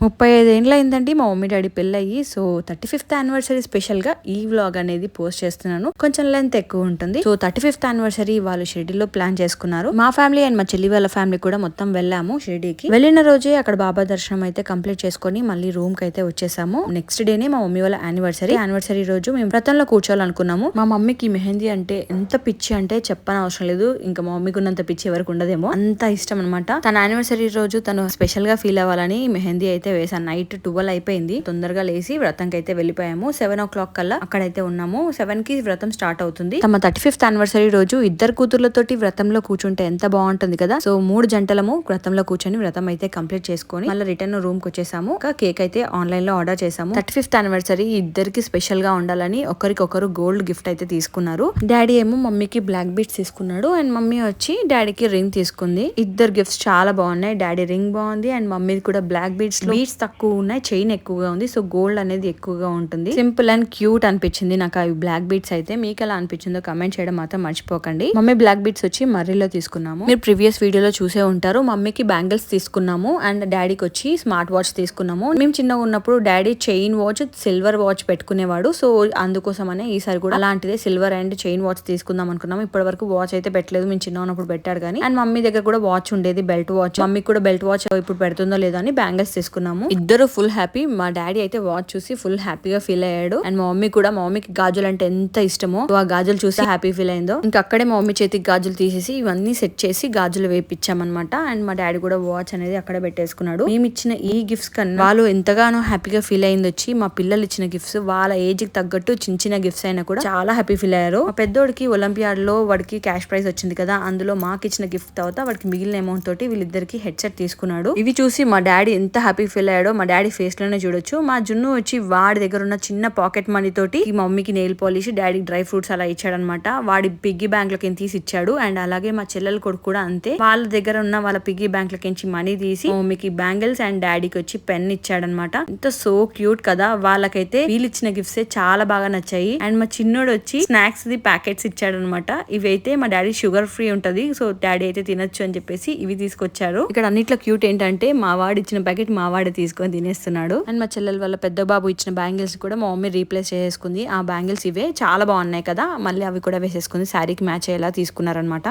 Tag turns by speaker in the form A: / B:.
A: 35 ఏళ్ళు అయిందండి మా మమ్మీ డాడీ పెళ్ళయి. సో 35th యానివర్సరీ స్పెషల్ గా ఈ వ్లాగ్ అనేది పోస్ట్ చేస్తున్నాను. కొంచెం లెంత్ ఎక్కువ ఉంటుంది. సో 35th యానివర్సరీ వాళ్ళు షిరిడీలో ప్లాన్ చేసుకున్నారు. మా ఫ్యామిలీ అండ్ మా చెల్లి వాళ్ళ ఫ్యామిలీ కూడా మొత్తం వెళ్ళాము షిరిడీకి. వెళ్ళిన రోజే అక్కడ బాబా దర్శనం అయితే కంప్లీట్ చేసుకొని మళ్ళీ రూమ్ కి అయితే వచ్చేసాము. నెక్స్ట్ డేనే మా మమ్మీ వాళ్ళ యానివర్సరీ రోజు మేము వ్రతంలో కూర్చోవాలనుకున్నాము. మా మమ్మీకి మెహందీ అంటే ఎంత పిచ్చి అంటే చెప్పని అవసరం లేదు. ఇంకా మా మమ్మీకి ఉన్నంత పిచ్చి ఎవరికి ఉండదేమో, అంత ఇష్టం అనమాట. తన యానివర్సరీ రోజు తను స్పెషల్ గా ఫీల్ అవ్వాలని మెహందీ అయితే వేసాను. నైట్ 12 అయిపోయింది. తొందరగా లేసి వ్రతంకి అయితే వెళ్ళిపోయాము. 7 o'clock కల్లా అక్కడైతే ఉన్నాము. 7 కి వ్రతం స్టార్ట్ అవుతుంది. తమ 35th యానివర్సరీ రోజు ఇద్దరు కూతుర్లతోటి వ్రతంలో కూర్చుంటే ఎంత బాగుంటుంది కదా. సో 3 జంటలము వ్రతంలో కూర్చొని వ్రతం అయితే కంప్లీట్ చేసుకొని మళ్ళీ రిటర్న్ రూమ్ కి వచ్చేసాము. కేక్ అయితే ఆన్లైన్ లో ఆర్డర్ చేసాము. 35th యానివర్సరీ ఇద్దరికి స్పెషల్ గా ఉండాలని ఒకరికొకరు గోల్డ్ గిఫ్ట్ అయితే తీసుకున్నారు. డాడీ ఏమో మమ్మీకి బ్లాక్ బీట్స్ తీసుకున్నాడు అండ్ మమ్మీ వచ్చి డాడీకి రింగ్ తీసుకుంది. ఇద్దరు గిఫ్ట్స్ చాలా బాగున్నాయి. డాడీ రింగ్ బాగుంది అండ్ మమ్మీ కూడా బ్లాక్ బీట్స్ తక్కువ ఉన్నాయి, చైన్ ఎక్కువగా ఉంది. సో గోల్డ్ అనేది ఎక్కువగా ఉంటుంది. సింపుల్ అండ్ క్యూట్ అనిపించింది నాకు అవి బ్లాక్ బీట్స్ అయితే. మీకు ఎలా అనిపించిందో కమెంట్ చేయడం మాత్రం మర్చిపోకండి. మమ్మీ బ్లాక్ బీట్స్ వచ్చి మర్రీలో తీసుకున్నాము. మీరు ప్రీవియస్ వీడియోలో చూసే ఉంటారు. మమ్మీకి బ్యాంగిల్స్ తీసుకున్నాము అండ్ డాడీకి వచ్చి స్మార్ట్ వాచ్ తీసుకున్నాము. మేము చిన్నగా ఉన్నప్పుడు daddy chain watch, silver watch పెట్టుకునేవాడు. సో అందుకోసమనే ఈసారి కూడా అలాంటిదే సిల్వర్ అండ్ చైన్ వాచ్ తీసుకుందాం అనుకున్నాము. ఇప్పటి వరకు వాచ్ అయితే పెట్టలేదు. మేము చిన్న ఉన్నప్పుడు పెట్టాడు కానీ. అండ్ మమ్మీ దగ్గర కూడా వాచ్ ఉండేది, బెల్ట్ వాచ్. మమ్మీ కూడా బెల్ట్ వాచ్ ఇప్పుడు పెడుతుందో లేదో అని బ్యాంగిల్స్ తీసుకున్నాము. ఇద్దరు ఫుల్ హ్యాపీ. మా డాడీ అయితే వాచ్ చూసి ఫుల్ హ్యాపీగా ఫీల్ అయ్యాడు అండ్ మా మమ్మీ కూడా. మా మమ్మీకి గాజులు అంటే ఎంత ఇష్టమో ఆ గాజులు చూసి హ్యాపీ ఫీల్ అయిందో. ఇంకా అక్కడే మా మమ్మీ చేతికి గాజులు తీసేసి ఇవన్నీ సెట్ చేసి గాజులు వేపించామన్నమాట. అండ్ మా డాడీ కూడా వాచ్ అనేది అక్కడ పెట్టేసుకున్నాడు. మేము ఇచ్చిన ఈ గిఫ్ట్స్ కన్నా వాళ్ళు ఎంతగానో హ్యాపీగా ఫీల్ అయింది వచ్చి మా పిల్లలు ఇచ్చిన గిఫ్ట్స్. వాళ్ళ ఏజ్ కి తగ్గట్టు చిన్న చిన్న గిఫ్ట్స్ అయినా కూడా చాలా హ్యాపీ ఫీల్ అయ్యారు. మా పెద్దోడికి ఒలింపియాడ్ లో వాడికి క్యాష్ ప్రైజ్ వచ్చింది కదా, అందులో మాకు ఇచ్చిన గిఫ్ట్ తర్వాత వాడికి మిగిలిన అమౌంట్ తోటి వీళ్ళిద్దరికి హెడ్సెట్ తీసుకున్నాడు. ఇవి చూసి మా డాడీ ఎంత హ్యాపీ ఫీల్ అయ్యాడో మా డాడీ ఫేస్ లోనే చూడొచ్చు. మా జున్ను వచ్చి వాడి దగ్గర ఉన్న చిన్న పాకెట్ మనీ తోటి ఈ మమ్మీకి నెయిల్ పాలిష్, డాడీకి డ్రై ఫ్రూట్స్ అలా ఇచ్చాడనమాట. వాడి పిగ్గీ బ్యాంక్ లకి తీసి ఇచ్చాడు. అండ్ అలాగే మా చెల్లెల కొడుకు కూడా అంతే. వాళ్ళ దగ్గర ఉన్న వాళ్ళ పిగ్గీ బ్యాంక్ లకి మనీ తీసి మమ్మీకి బ్యాంగిల్స్ అండ్ డాడీకి వచ్చి పెన్ ఇచ్చాడనమాట. ఇంత సో క్యూట్ కదా. వాళ్ళకైతే వీళ్ళు ఇచ్చిన గిఫ్ట్స్ చాలా బాగా నచ్చాయి. అండ్ మా చిన్నోడు వచ్చి స్నాక్స్ ది ప్యాకెట్స్ ఇచ్చాడనమాట. ఇవైతే మా డాడీ షుగర్ ఫ్రీ ఉంటది, సో డాడీ అయితే తినొచ్చు అని చెప్పేసి ఇవి తీసుకొచ్చారు. ఇక్కడ అన్నిట్లో క్యూట్ ఏంటంటే మా వాడు ఇచ్చిన ప్యాకెట్ మా వాడు తీసుకొని తినేస్తున్నాడు. అండ్ మా చెల్లెల వల్ల పెద్ద బాబు ఇచ్చిన బ్యాంగిల్స్ కూడా మా మమ్మీ రీప్లేస్ చేసుకుంది. ఆ బ్యాంగిల్స్ ఇవే చాలా బాగున్నాయి కదా, మళ్ళీ అవి కూడా వేసేసుకుంది. శారీకి మ్యాచ్ అయ్యేలా తీసుకున్నారనమాట.